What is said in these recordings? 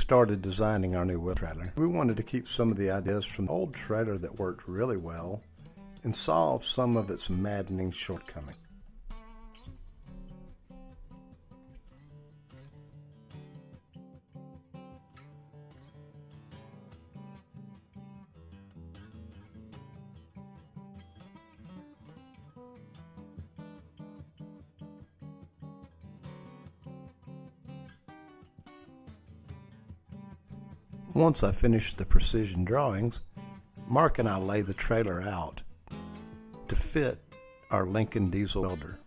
started designing our new wheel trailer, we wanted to keep some of the ideas from the old trailer that worked really well and solve some of its maddening shortcomings. Once I finished the precision drawings, Mark and I lay the trailer out to fit our Lincoln diesel welder.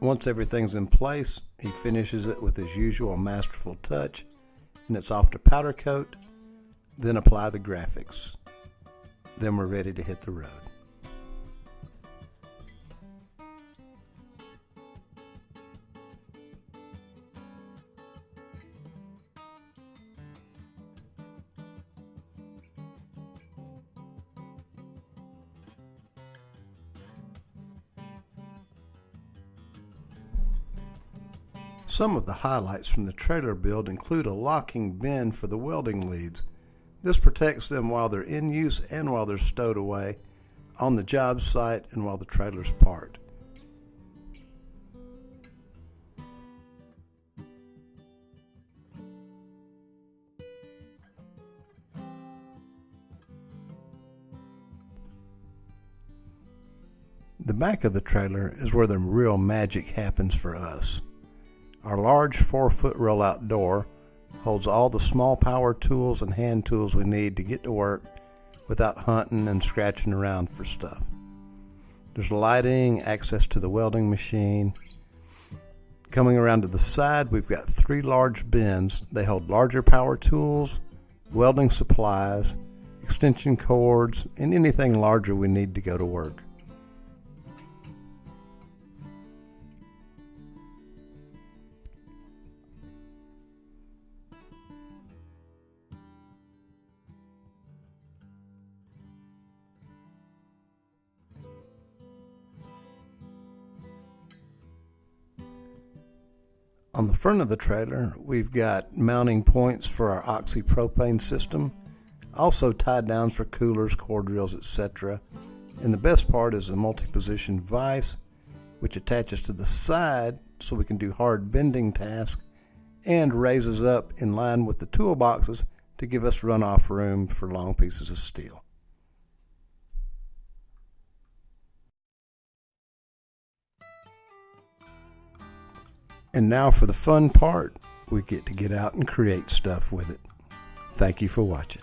Once everything's in place, he finishes it with his usual masterful touch, and it's off to powder coat, then apply the graphics. Then we're ready to hit the road. Some of the highlights from the trailer build include a locking bin for the welding leads. This protects them while they're in use and while they're stowed away on the job site and while the trailer's parked. The back of the trailer is where the real magic happens for us. Our large 4-foot rollout door holds all the small power tools and hand tools we need to get to work without hunting and scratching around for stuff. There's lighting, access to the welding machine. Coming around to the side, we've got 3 large bins. They hold larger power tools, welding supplies, extension cords, and anything larger we need to go to work. On the front of the trailer, we've got mounting points for our oxypropane system, also tie downs for coolers, core drills, etc. And the best part is a multi-position vise, which attaches to the side so we can do hard bending tasks and raises up in line with the toolboxes to give us runoff room for long pieces of steel. And now for the fun part, we get to get out and create stuff with it. Thank you for watching.